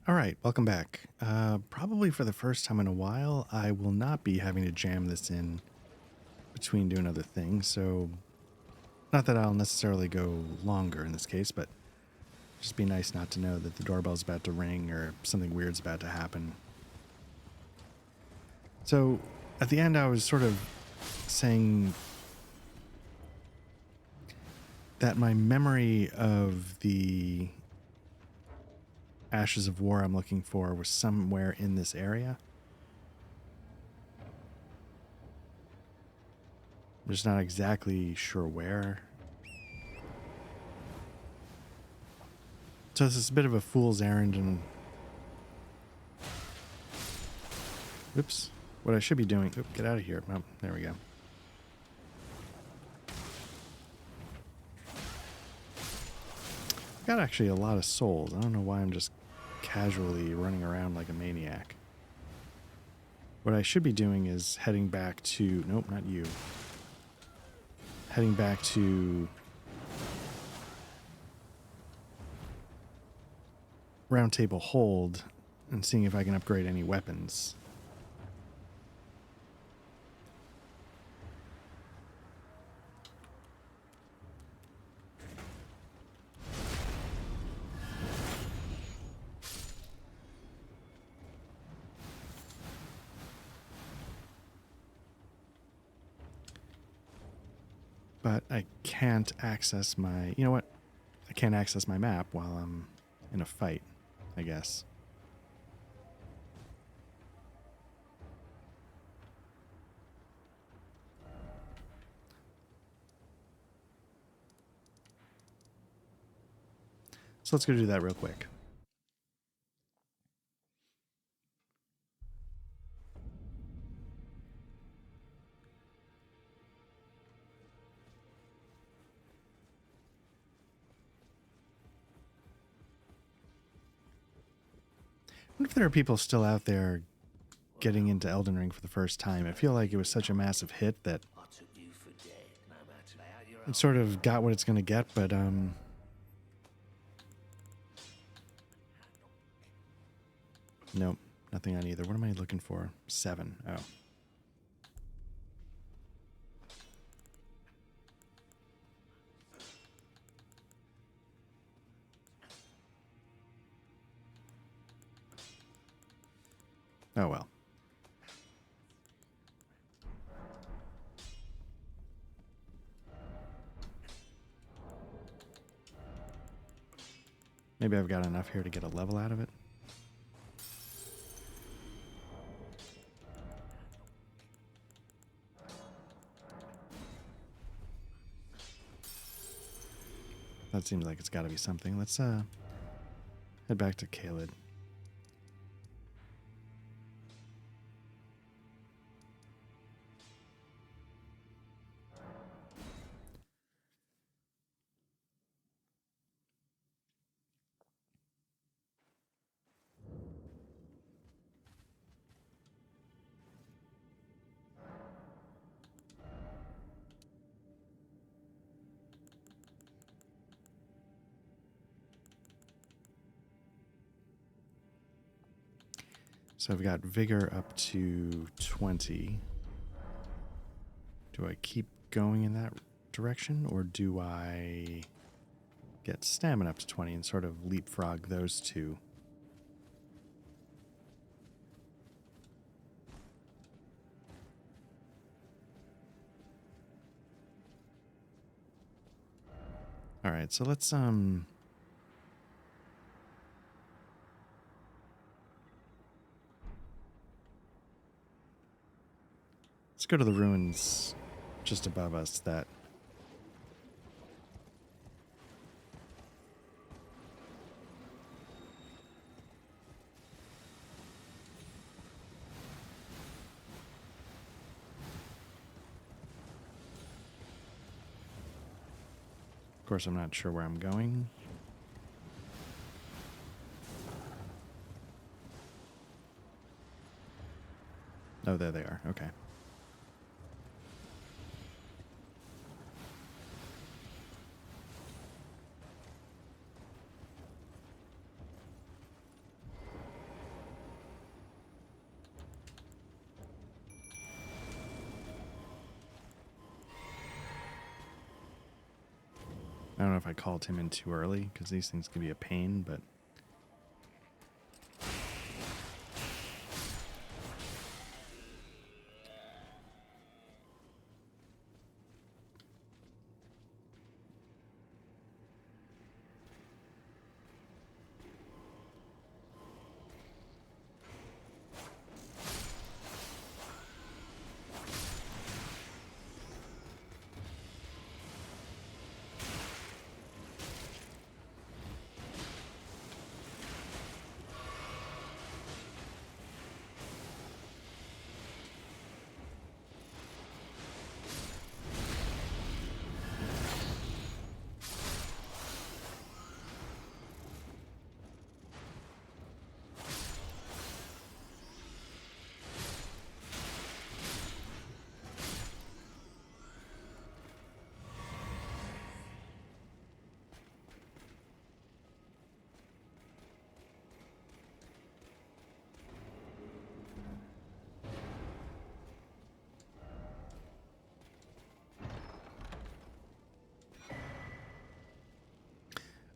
All right, welcome back. Probably for the first time in a while, I will not be having to jam this in between doing other things. So, not that I'll necessarily go longer in this case, but just be nice not to know that the doorbell's about to ring or something weird's about to happen. So, at the end, I was sort of saying that my memory of the Ashes of War I'm looking for was somewhere in this area. I'm just not exactly sure where. So this is a bit of a fool's errand, and oops, what I should be doing. Oop, get out of here. Oh, there we go. Got actually a lot of souls. I don't know why I'm just casually running around like a maniac. What I should be doing is heading back to... Nope, not you. Heading back to Round Table Hold and seeing if I can upgrade any weapons. But I can't access my... You know what? I can't access my map while I'm in a fight, I guess. So let's go do that real quick. I wonder if there are people still out there getting into Elden Ring for the first time. I feel like it was such a massive hit that it sort of got what it's going to get, but nope, nothing on either. What am I looking for? 7. Oh. Oh well. Maybe I've got enough here to get a level out of it. That seems like it's got to be something. Let's head back to Caelid. So I've got vigor up to 20. Do I keep going in that direction, or do I get stamina up to 20 and sort of leapfrog those two? All right, so let's go to the ruins just above us that... Of course, I'm not sure where I'm going. Oh, there they are. Okay. I don't know if I called him in too early, because these things can be a pain, but...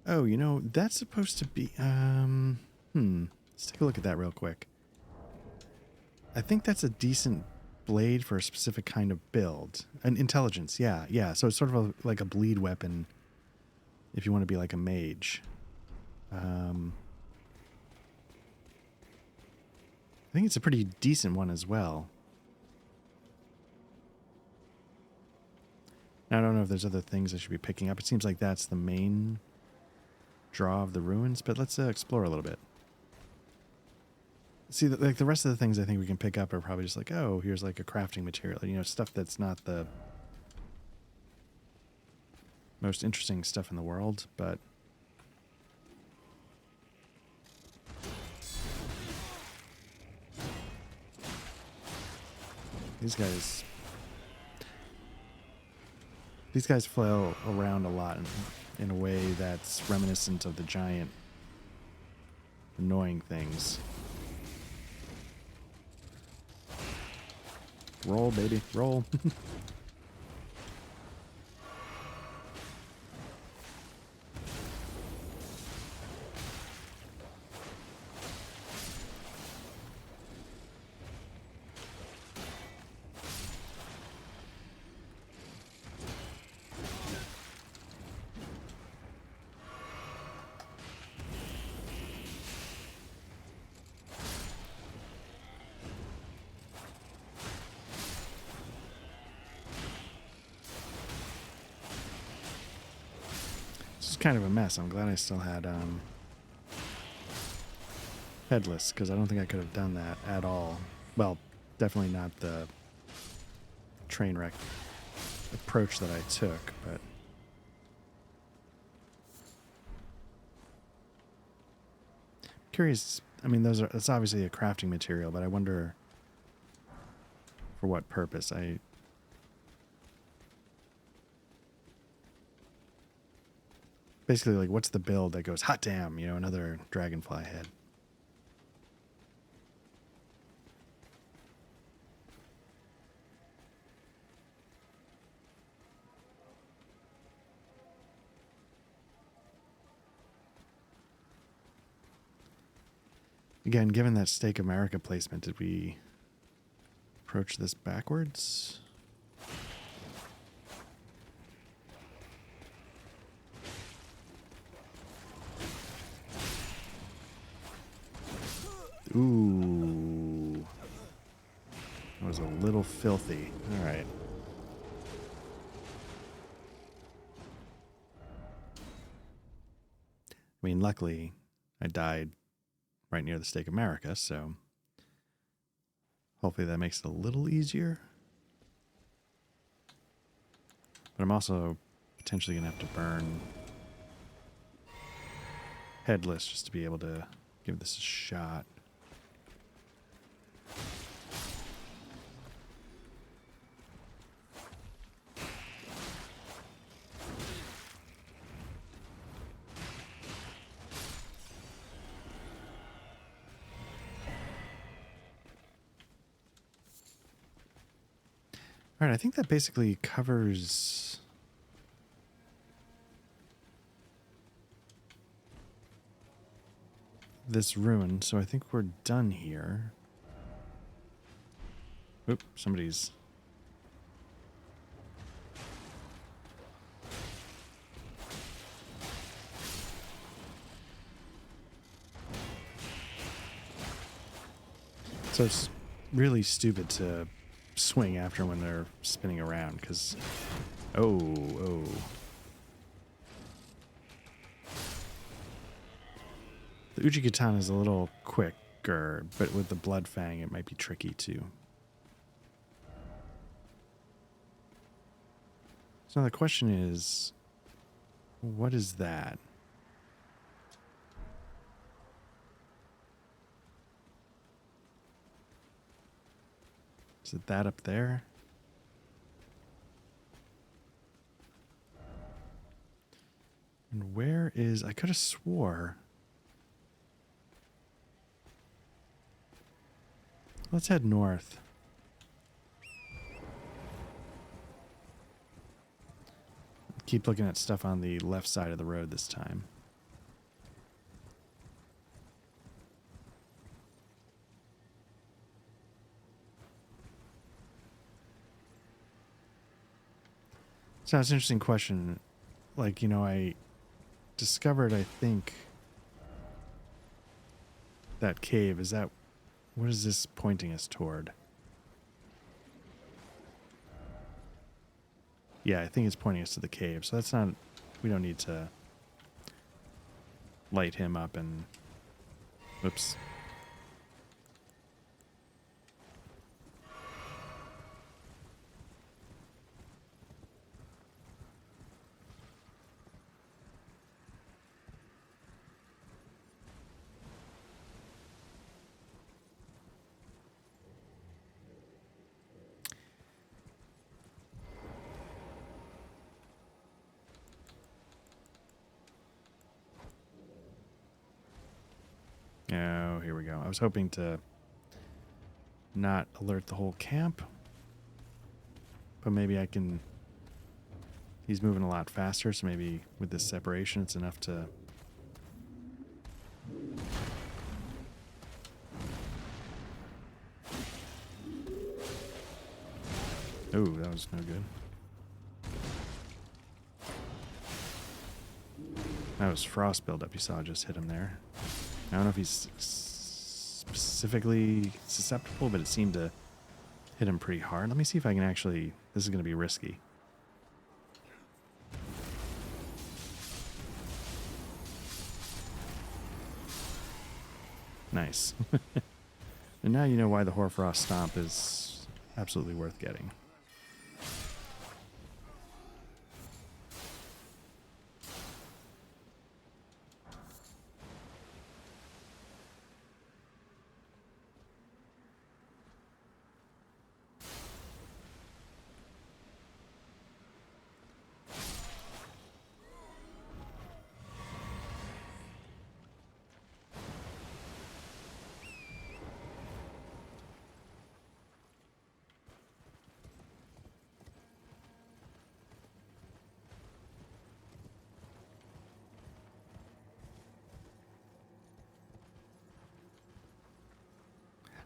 Oh, you know, that's supposed to be, let's take a look at that real quick. I think that's a decent blade for a specific kind of build. An intelligence, yeah, yeah. So it's sort of like a bleed weapon if you want to be like a mage. I think it's a pretty decent one as well. Now, I don't know if there's other things I should be picking up. It seems like that's the main draw of the ruins, but let's explore a little bit. See, like the rest of the things I think we can pick up are probably just like, oh, here's like a crafting material, you know, stuff that's not the most interesting stuff in the world, but these guys flail around a lot in a way that's reminiscent of the giant annoying things. Roll, baby, roll. This is kind of a mess. I'm glad I still had headless, because I don't think I could have done that at all. Well, definitely not the train wreck approach that I took, but curious. I mean, it's obviously a crafting material, but I wonder for what purpose. Basically, like, what's the build that goes, hot damn, you know, another dragonfly head. Again, given that Stake America placement, did we approach this backwards? Ooh. That was a little filthy. All right. I mean, luckily, I died right near the Stake America, so hopefully that makes it a little easier. But I'm also potentially going to have to burn headless just to be able to give this a shot. All right, I think that basically covers this ruin, so I think we're done here. Oop, somebody's... So it's really stupid to swing after when they're spinning around, because... Oh. The Uji Katana is a little quicker, but with the Blood Fang it might be tricky too. So the question is, what is that? Is it that up there? And where is... I could have swore... Let's head north. Keep looking at stuff on the left side of the road this time. So it's an interesting question. Like, you know, I discovered, I think, that cave. Is that... What is this pointing us toward? Yeah, I think it's pointing us to the cave. So that's not... We don't need to light him up and... Whoops. Oh, here we go. I was hoping to not alert the whole camp, but maybe I can... He's moving a lot faster, so maybe with this separation it's enough to... Oh, that was no good. That was frost buildup you saw just hit him there. I don't know if he's specifically susceptible, but it seemed to hit him pretty hard. Let me see if I can actually... This is going to be risky. Nice. And now you know why the Hoarfrost Stomp is absolutely worth getting.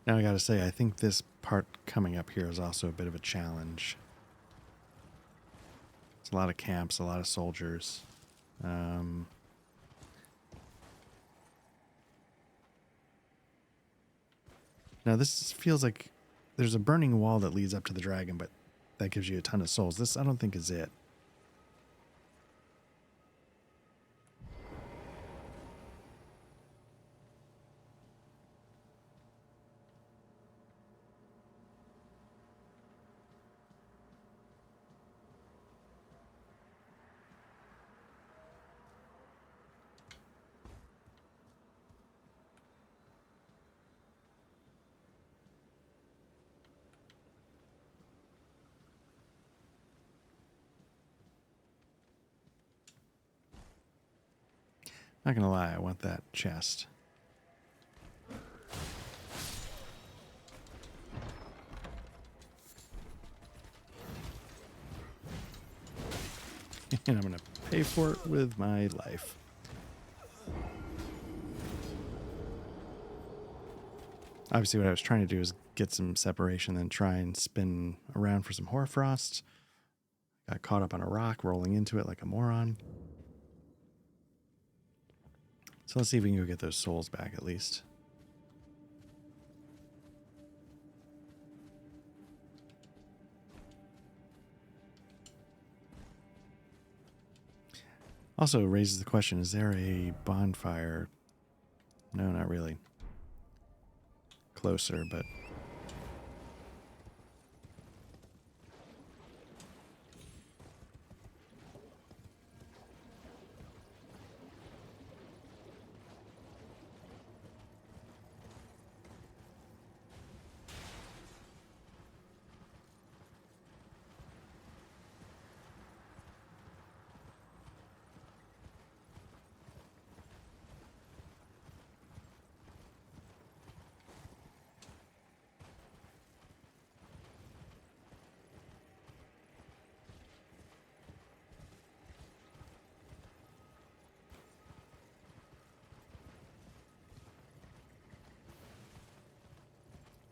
Now I gotta say, I think this part coming up here is also a bit of a challenge. It's a lot of camps, a lot of soldiers. Now this feels like there's a burning wall that leads up to the dragon, but that gives you a ton of souls. This I don't think is it. Not gonna lie, I want that chest. And I'm gonna pay for it with my life. Obviously, what I was trying to do is get some separation, then try and spin around for some hoarfrost. Got caught up on a rock, rolling into it like a moron. So let's see if we can go get those souls back at least. Also raises the question, is there a bonfire? No, not really. Closer, but...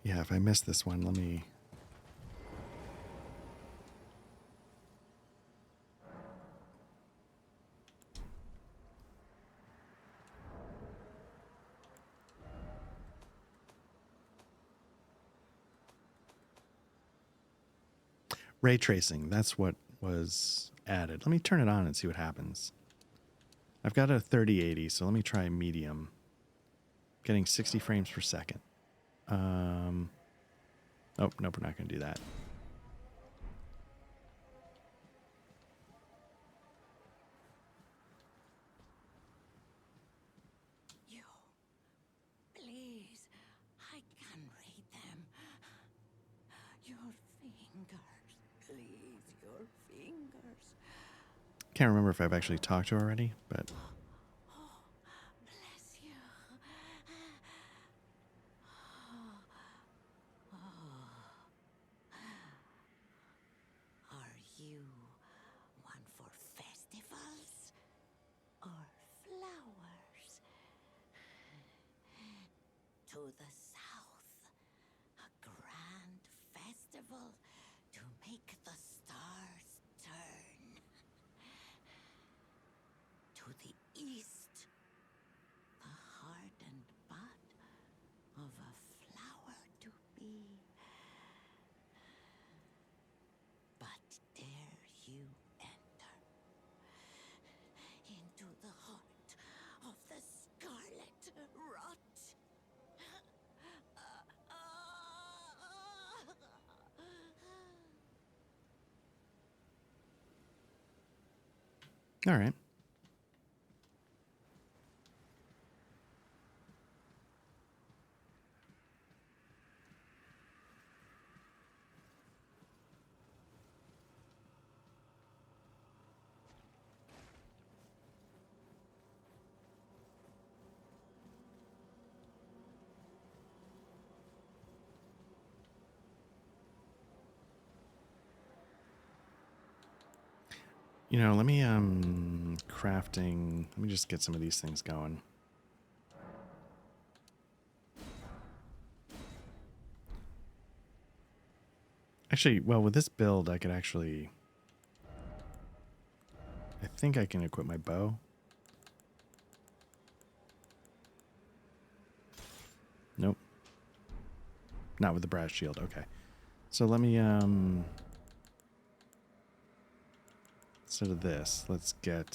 Yeah, if I miss this one, let me... Ray tracing, that's what was added. Let me turn it on and see what happens. I've got a 3080, so let me try medium. Getting 60 frames per second. Oh, nope, we're not going to do that. You, please, I can read them. Your fingers, please, your fingers. Can't remember if I've actually talked to her already, but... Oh, bless you. Are you one for festivals or flowers? To the south, a grand festival to make the stars turn. To the east, the heart and bud of a flower to be. But dare you enter into the heart of the scarlet rot? All right. You know, let me, crafting... Let me just get some of these things going. Actually, well, with this build, I could actually... I think I can equip my bow. Nope. Not with the brass shield. Okay. So let me, instead of this, let's get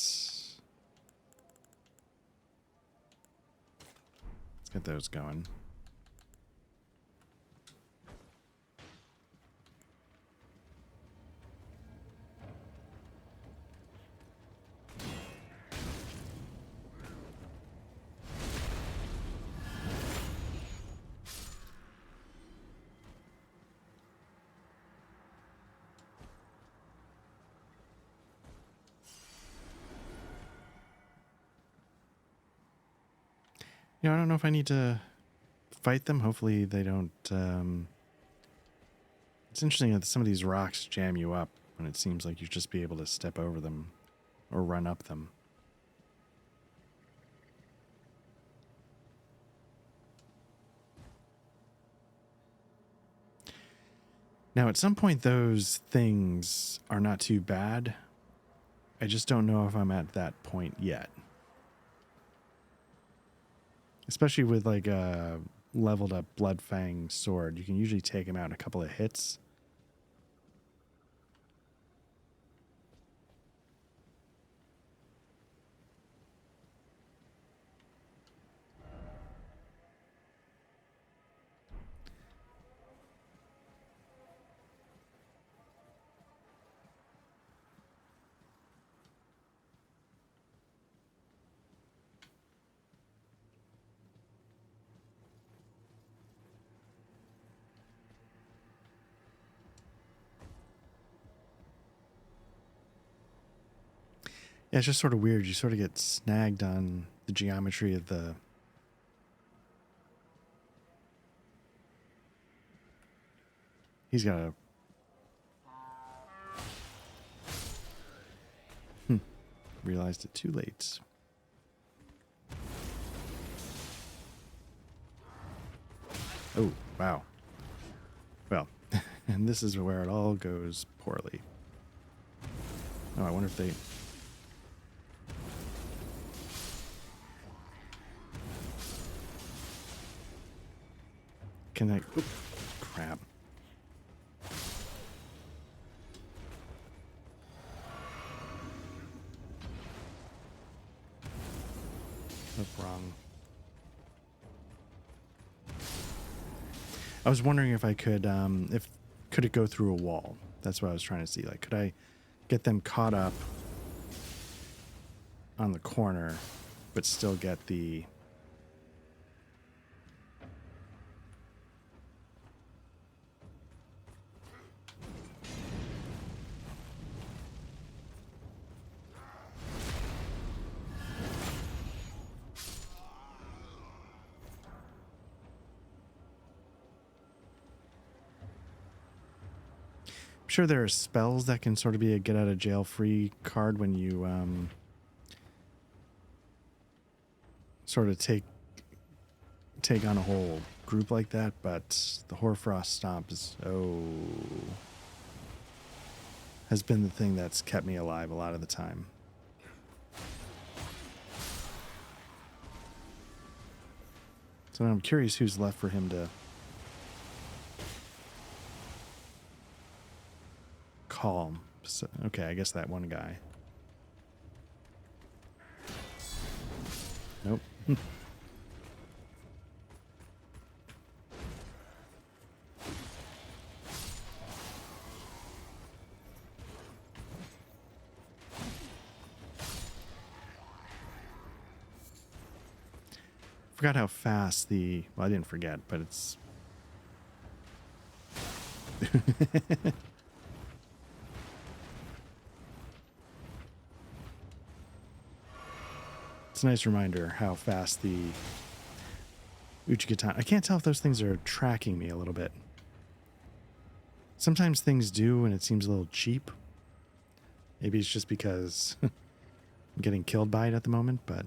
those going. You know, I don't know if I need to fight them. Hopefully they don't... It's interesting that some of these rocks jam you up when it seems like you just be able to step over them or run up them. Now, at some point, those things are not too bad. I just don't know if I'm at that point yet. Especially with like a leveled up Bloodfang sword. You can usually take him out in a couple of hits. Yeah, it's just sort of weird. You sort of get snagged on the geometry of the... He's got a... Realized it too late. Oh, wow. Well, and this is where it all goes poorly. Oh, I wonder if they... Can I... Oh, crap. That's wrong. I was wondering if I could, could it go through a wall? That's what I was trying to see. Like, could I get them caught up on the corner, but still get the... I'm sure there are spells that can sort of be a get out of jail free card when you sort of take on a whole group like that, but the Hoarfrost Stomp is has been the thing that's kept me alive a lot of the time. So I'm curious who's left for him to calm. So, okay, I guess that one guy. Nope. Forgot how fast the... Well, I didn't forget, but it's... It's a nice reminder how fast the Uchigatana... I can't tell if those things are tracking me a little bit. Sometimes things do, and it seems a little cheap. Maybe it's just because I'm getting killed by it at the moment, but...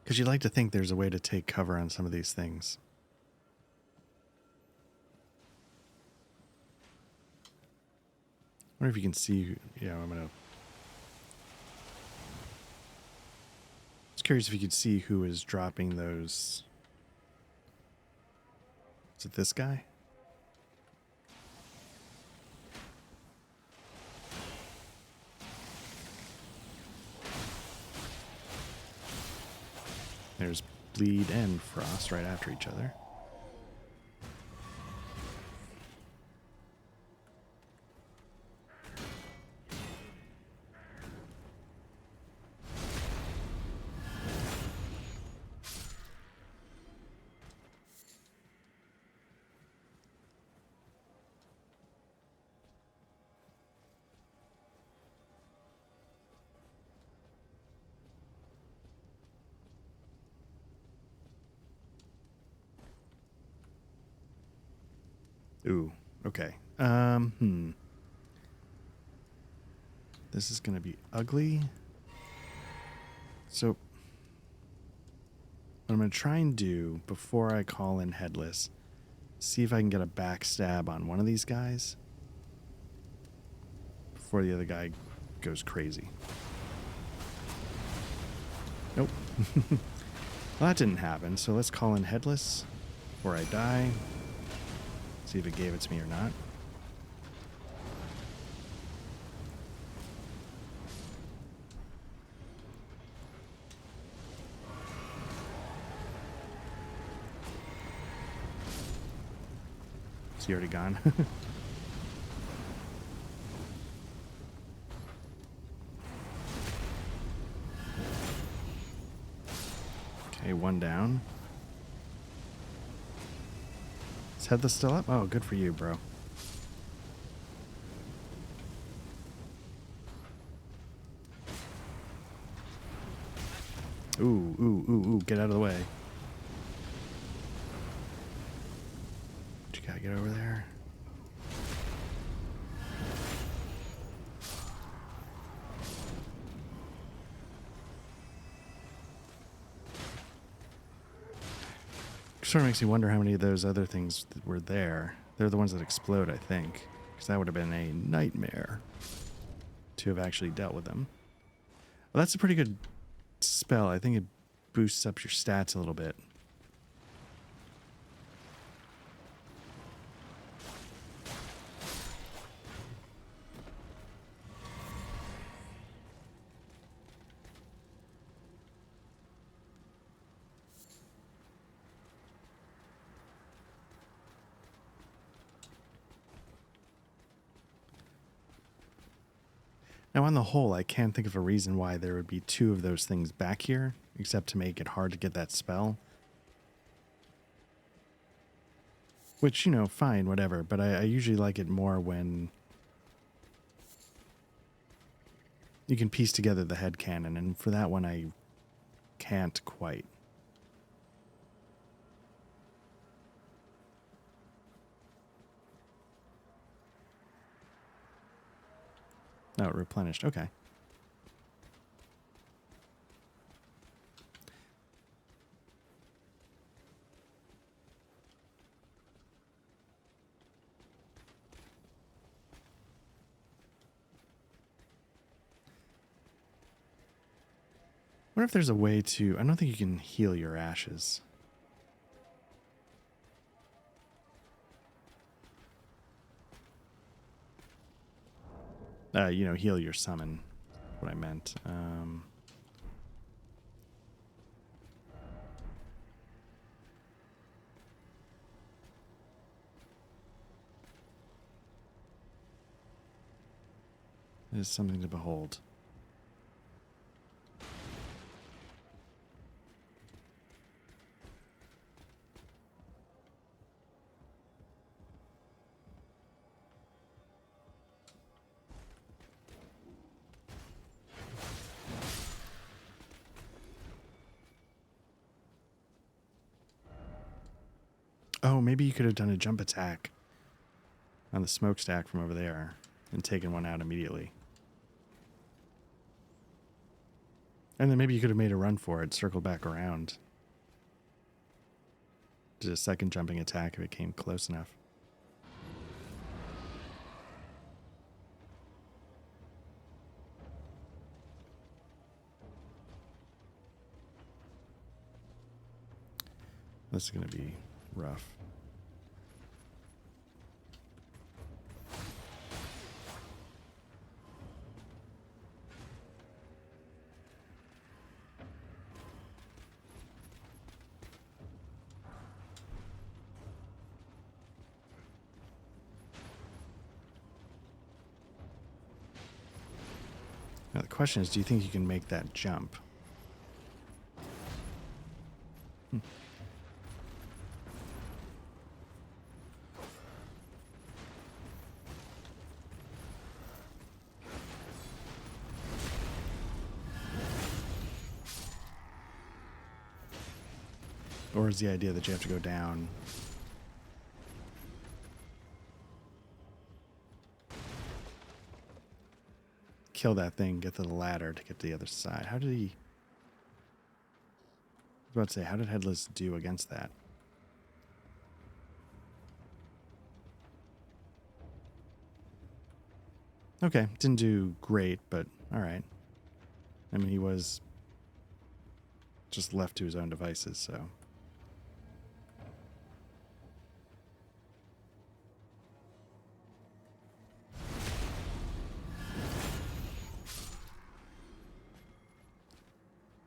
Because you'd like to think there's a way to take cover on some of these things. I wonder if you can see... Yeah, I'm going to... I was curious if you could see who is dropping those... Is it this guy? There's Bleed and Frost right after each other. Ooh, okay. This is going to be ugly. So what I'm going to try and do before I call in Headless, see if I can get a backstab on one of these guys before the other guy goes crazy. Nope. Well, that didn't happen, so let's call in Headless before I die. See if it gave it to me or not. Is he already gone? Okay, one down. Is Headless still up? Oh, good for you, bro. Ooh, get out of the way. But you gotta get over there. Sort of makes you wonder how many of those other things were there. They're the ones that explode, I think. Because that would have been a nightmare to have actually dealt with them. Well, that's a pretty good spell. I think it boosts up your stats a little bit. Now, on the whole, I can't think of a reason why there would be two of those things back here, except to make it hard to get that spell. Which, you know, fine, whatever. But I usually like it more when you can piece together the headcanon, and for that one, I can't quite. No, it replenished. Okay. I wonder if there's a way to... I don't think you can heal your ashes. You know, heal your summon. What I meant. It is something to behold. Oh, maybe you could have done a jump attack on the smokestack from over there and taken one out immediately. And then maybe you could have made a run for it, circled back around. Did a second jumping attack if it came close enough. This is going to be rough. Now the question is, do you think you can make that jump? Or is the idea that you have to go down? kill that thing, get to the ladder to get to the other side. How did he... I was about to say, how did Headless do against that? Okay, didn't do great, but all right. I mean, he was just left to his own devices, so...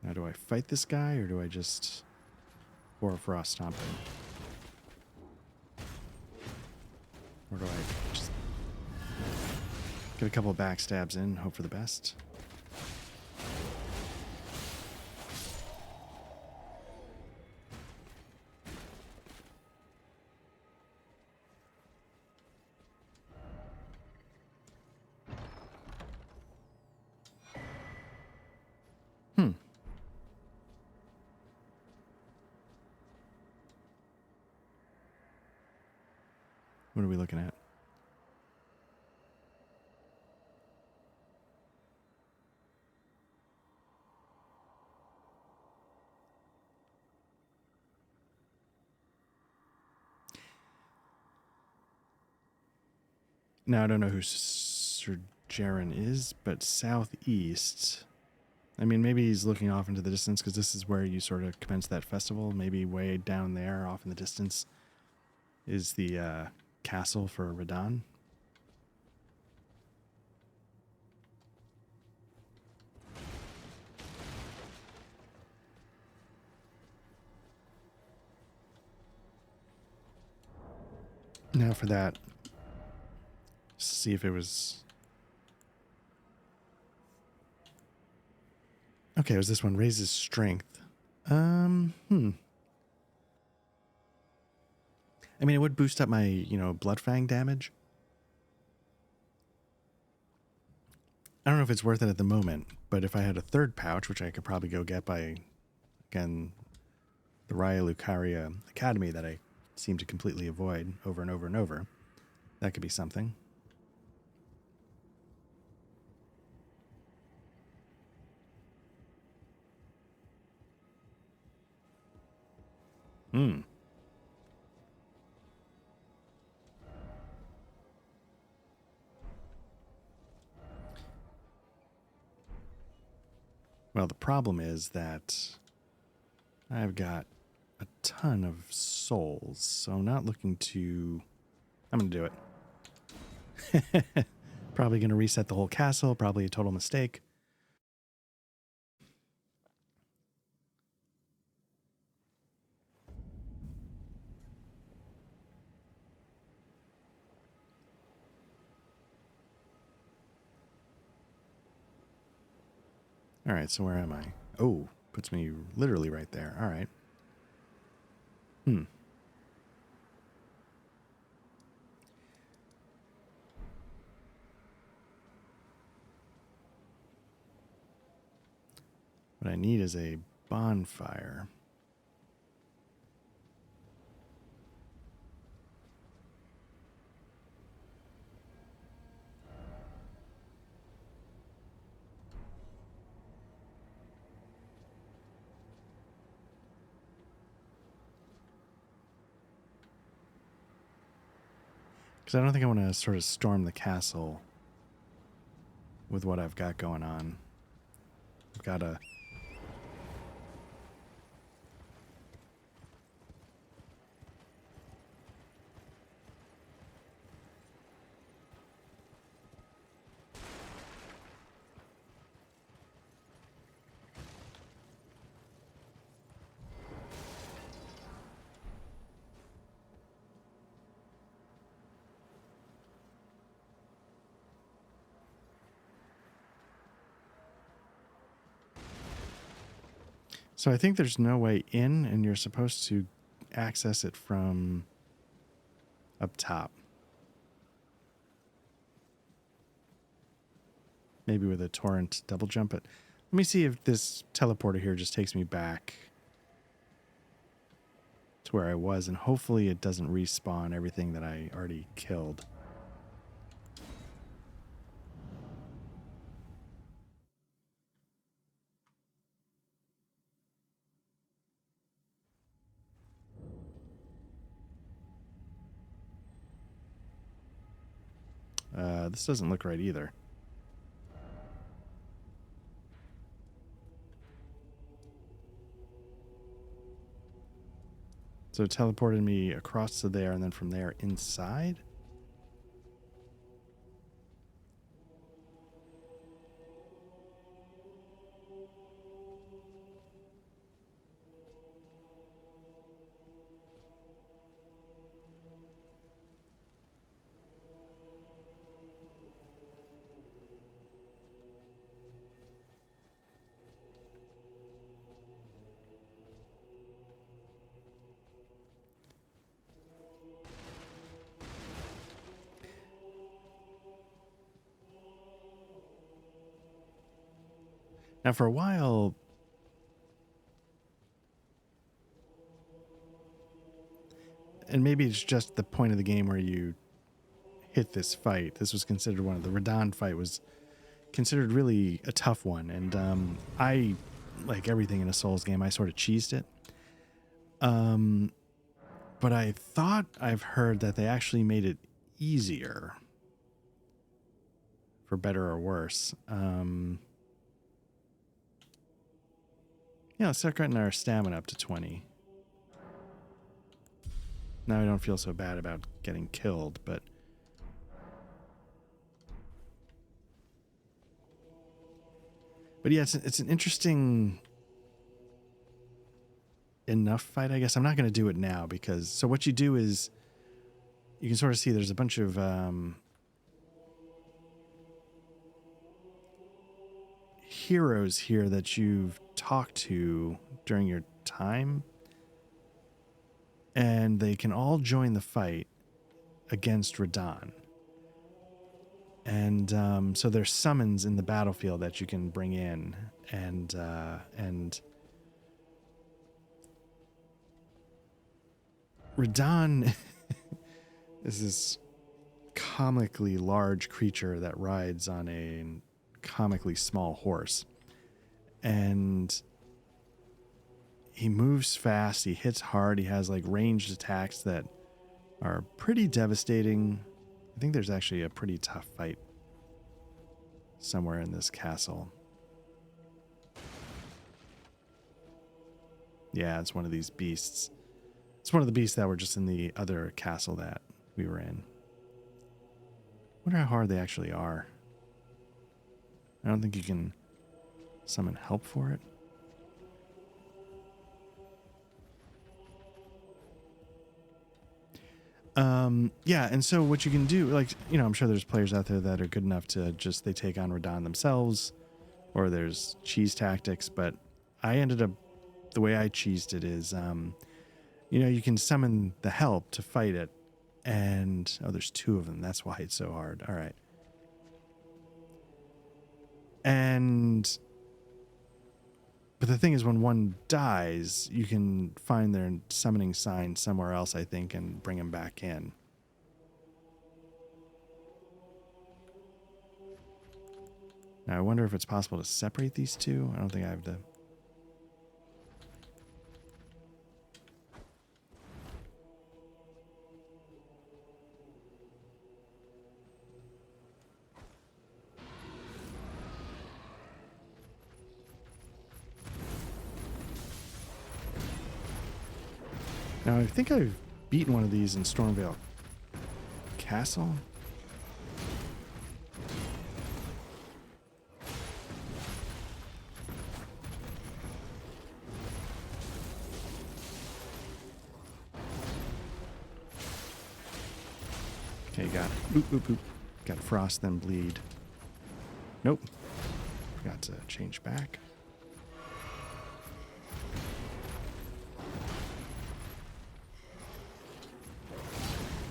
Now, do I fight this guy, or do I just... Or Frost Stomp him? Or do I just... Get a couple of backstabs in, hope for the best? Hmm. What are we looking at? Now, I don't know who Sir Jaren is, but southeast... I mean, maybe he's looking off into the distance because this is where you sort of commence that festival. Maybe way down there, off in the distance, is the castle for Radahn. Now for that, see if it was... Okay, it was this one. Raises strength. I mean, it would boost up my, Blood Fang damage. I don't know if it's worth it at the moment, but if I had a third pouch, which I could probably go get by, again, the Raya Lucaria Academy that I seem to completely avoid over and over and over, that could be something. Well, the problem is that I've got a ton of souls, so I'm not looking to... I'm going to do it. Probably going to reset the whole castle, probably a total mistake. All right, so where am I? Oh, puts me literally right there. All right. What I need is a bonfire. Because I don't think I want to sort of storm the castle with what I've got going on. I've got a... So I think there's no way in, and you're supposed to access it from up top. Maybe with a torrent double jump it. Let me see if this teleporter here just takes me back to where I was, and hopefully it doesn't respawn everything that I already killed. This doesn't look right either. So it teleported me across to there and then from there inside? Now, for a while, and maybe it's just the point of the game where you hit this fight. This was considered one of the Radahn fight was considered really a tough one, and I, like everything in a Souls game, I sort of cheesed it. But I thought I've heard that they actually made it easier, for better or worse. Yeah, let's start getting our stamina up to 20. Now I don't feel so bad about getting killed, but... But yeah, it's an interesting enough fight, I guess. I'm not going to do it now because... So what you do is... You can sort of see there's a bunch of... heroes here that you've talked to during your time, and they can all join the fight against Radahn. And so there's summons in the battlefield that you can bring in, and Radahn is this comically large creature that rides on a comically small horse, and he moves fast, he hits hard, he has like ranged attacks that are pretty devastating. I think there's actually a pretty tough fight somewhere in this castle. Yeah, it's one of these beasts. It's one of the beasts that were just in the other castle that we were in. Wonder how hard they actually are. I don't think you can summon help for it. Yeah, and so what you can do, like, you know, I'm sure there's players out there that are good enough to just, they take on Radahn themselves, or there's cheese tactics, but I ended up, the way I cheesed it is, you know, you can summon the help to fight it, and, oh, there's two of them, that's why it's so hard. All right. But the thing is, when one dies, you can find their summoning sign somewhere else, I think, and bring him back in. Now, I wonder if it's possible to separate these two. I don't think I have to. Now, I think I've beaten one of these in Stormvale Castle. Okay, got boop, boop, boop. Got frost, then bleed. Nope. Forgot to change back.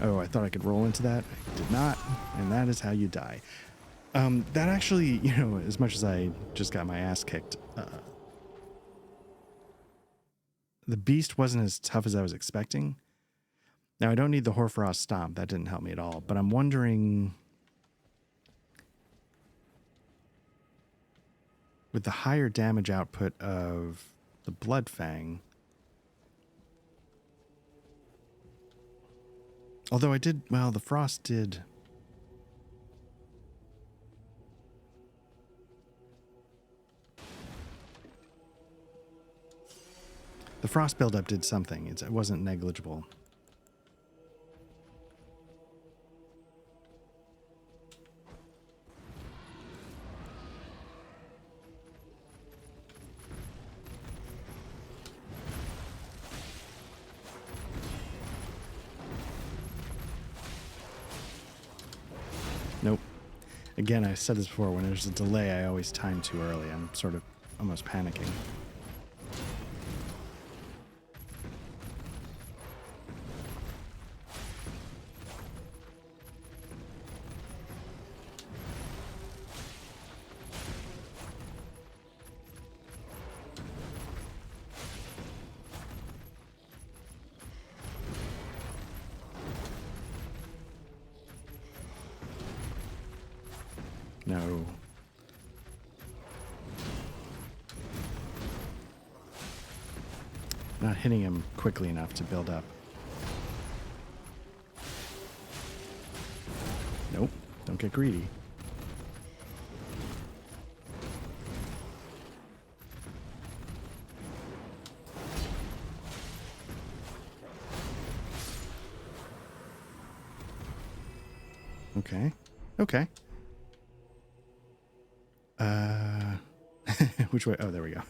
Oh, I thought I could roll into that. I did not, and that is how you die. That actually, you know, as much as I just got my ass kicked, the beast wasn't as tough as I was expecting. Now, I don't need the Hoarfrost Stomp. That didn't help me at all. But I'm wondering, with the higher damage output of the Blood Fang, although I did, well, the Frost did The frost buildup did something. It wasn't negligible. Nope. Again, I said this before, when there's a delay, I always time too early. I'm sort of almost panicking. No. Not hitting him quickly enough to build up. Nope. Don't get greedy. Okay. Okay. Which way? Oh, there we go.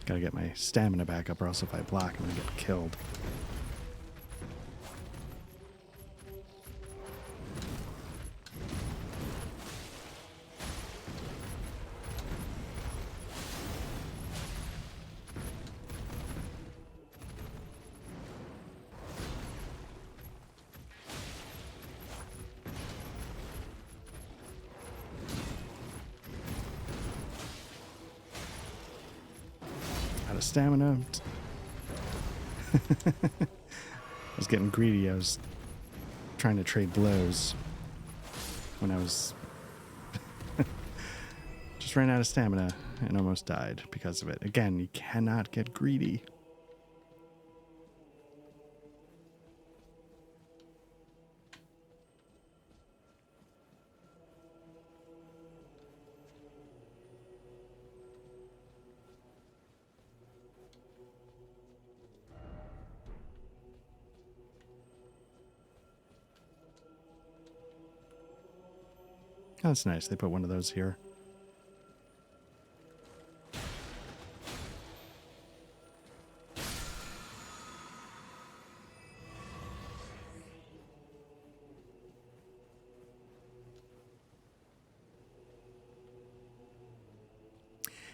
Gotta get my stamina back up, or else if I block, I'm gonna get killed. Out of stamina. I was getting greedy. I was trying to trade blows when I was just ran out of stamina and almost died because of it. Again, you cannot get greedy. Oh, that's nice. They put one of those here.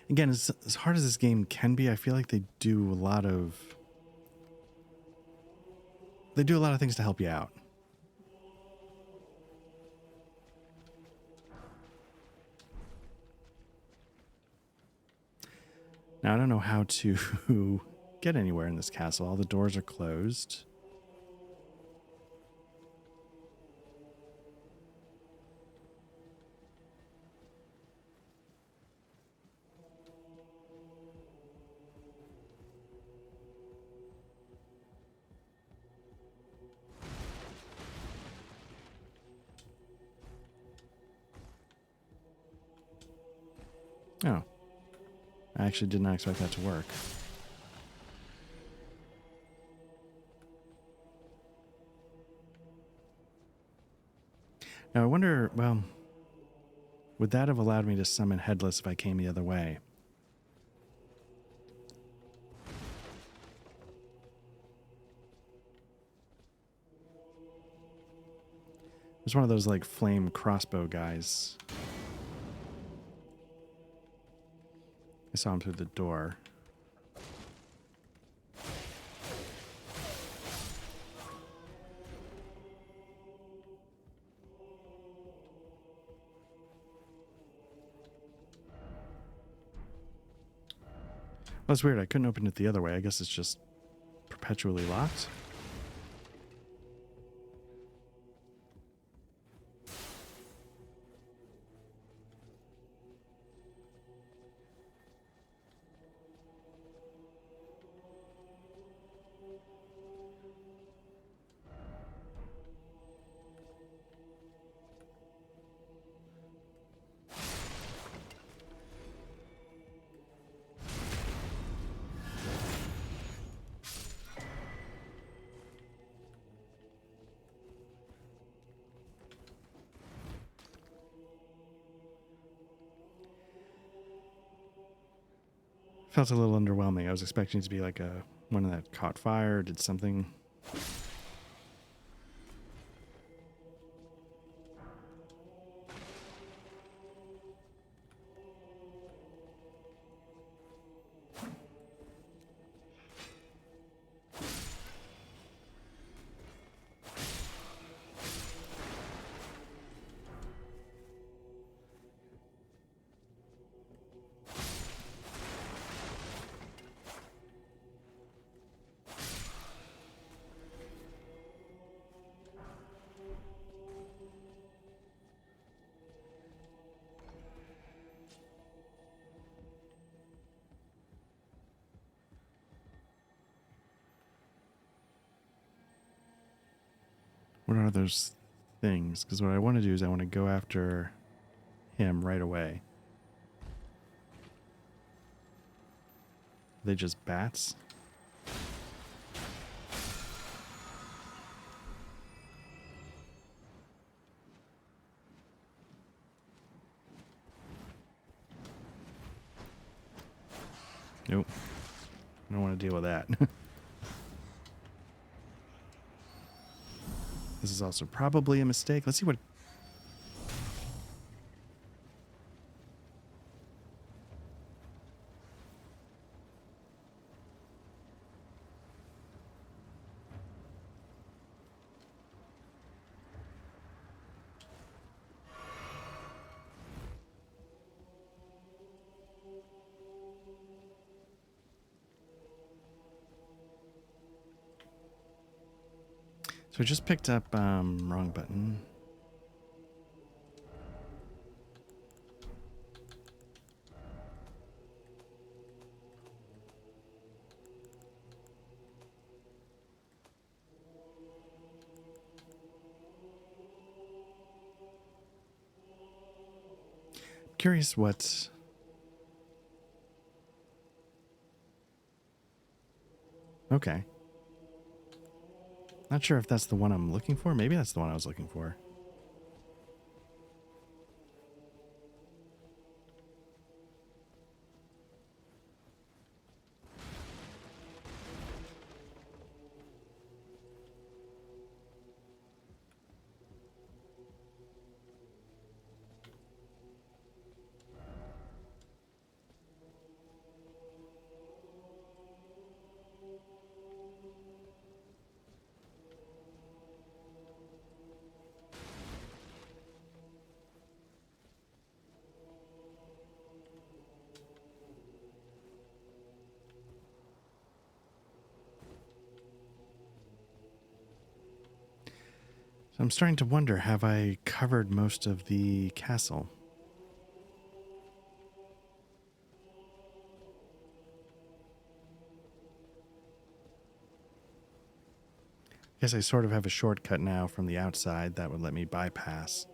Again, as hard as this game can be, I feel like they do a lot of things to help you out. Now, I don't know how to get anywhere in this castle. All the doors are closed. Oh. I actually did not expect that to work. Now, I wonder, well, would that have allowed me to summon Headless if I came the other way? There's one of those, like, flame crossbow guys. I saw him through the door. That's weird. I couldn't open it the other way. I guess it's just perpetually locked. Felt a little underwhelming. I was expecting it to be like a one that caught fire, did something. What are those things? Because what I want to do is I want to go after him right away. Are they just bats? Nope. I don't want to deal with that. This is also probably a mistake. Let's see what... So I just picked up, wrong button. Curious what... Okay. Not sure if that's the one I'm looking for. Maybe that's the one I was looking for. So I'm starting to wonder, have I covered most of the castle? Guess I sort of have a shortcut now from the outside that would let me bypass.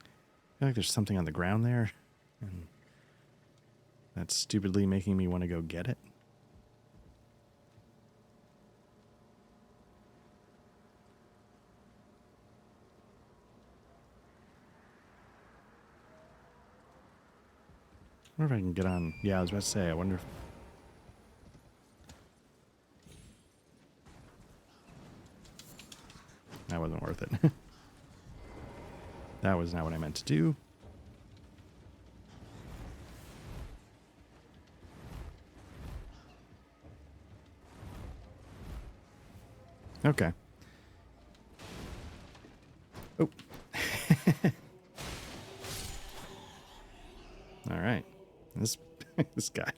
I feel like there's something on the ground there, and that's stupidly making me want to go get it. I wonder if I can get on. Yeah, I was about to say, I wonder if... That wasn't worth it. That was not what I meant to do. Okay. Oh. All right. This this guy.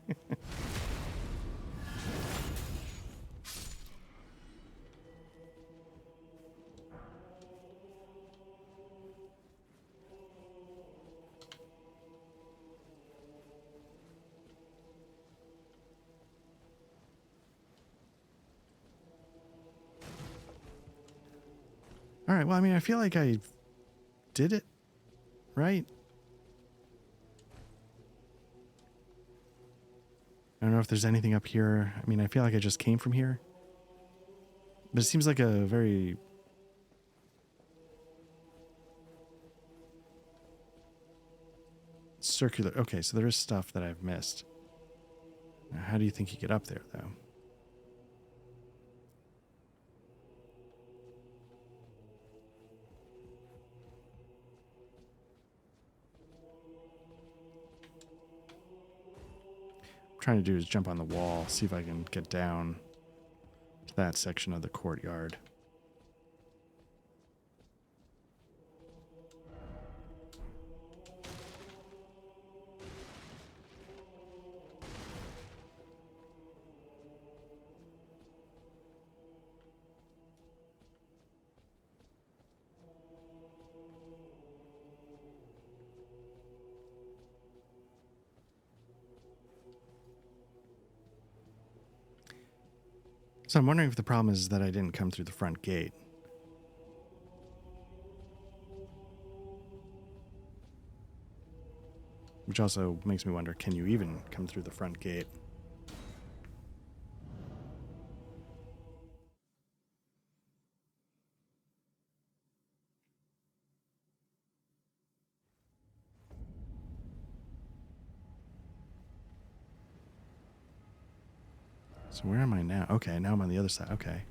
All right. Well, I mean, I feel like I did it right. I don't know if there's anything up here. I mean, I feel like I just came from here. But it seems like a very circular. Okay, so there is stuff that I've missed. Now, how do you think you get up there, though? Trying to do is jump on the wall, see if I can get down to that section of the courtyard. So I'm wondering if the problem is that I didn't come through the front gate. Which also makes me wonder, can you even come through the front gate? So where am I now? Okay, now I'm on the other side. Okay.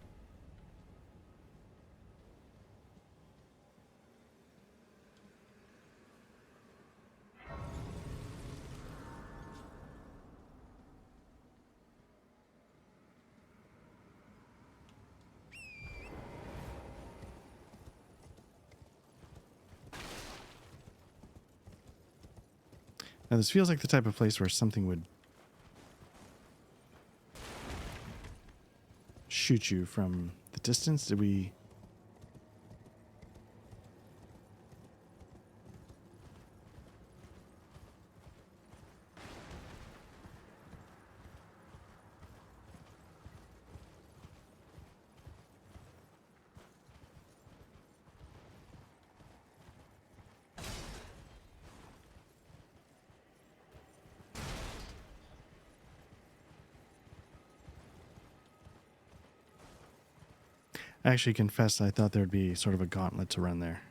Now this feels like the type of place where something would shoot you from the distance. Did we... I actually confess I thought there'd be sort of a gauntlet to run there.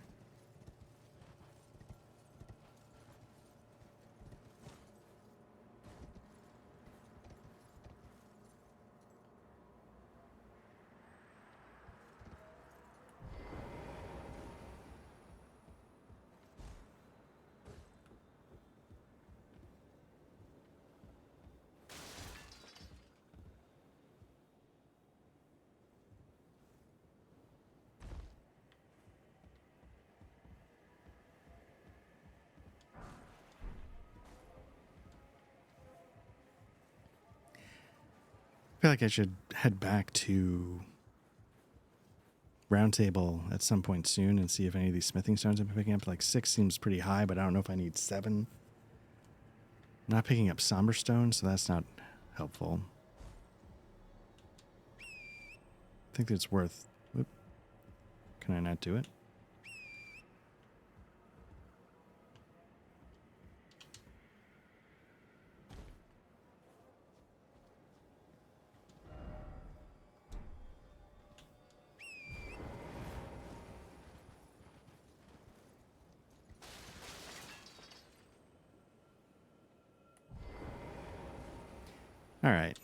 I feel like I should head back to Roundtable at some point soon and see if any of these smithing stones I'm picking up. Like 6 seems pretty high, but I don't know if I need 7. I'm not picking up somber stone, so that's not helpful. I think it's worth... Whoop. Can I not do it? All right.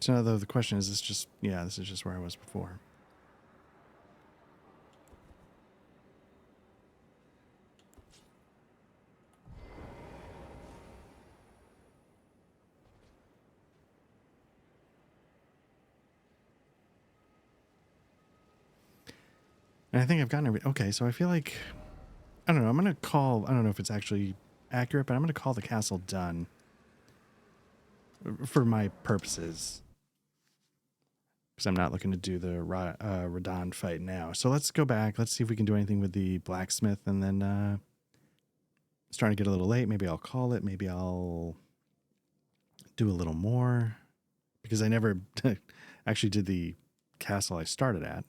So the question is, this just, yeah, this is just where I was before. And I think I've gotten okay, so I feel like, I don't know, I'm going to call, I don't know if it's actually accurate, but I'm going to call the castle done for my purposes. Because I'm not looking to do the Radon fight now. So let's go back. Let's see if we can do anything with the blacksmith. And then it's starting to get a little late. Maybe I'll call it. Maybe I'll do a little more. Because I never actually did the castle I started at.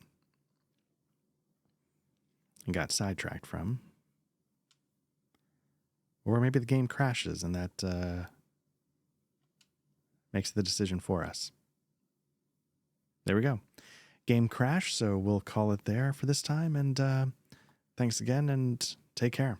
And got sidetracked from. Or maybe the game crashes and that makes the decision for us. There we go. Game crash, so we'll call it there for this time. And thanks again, and take care.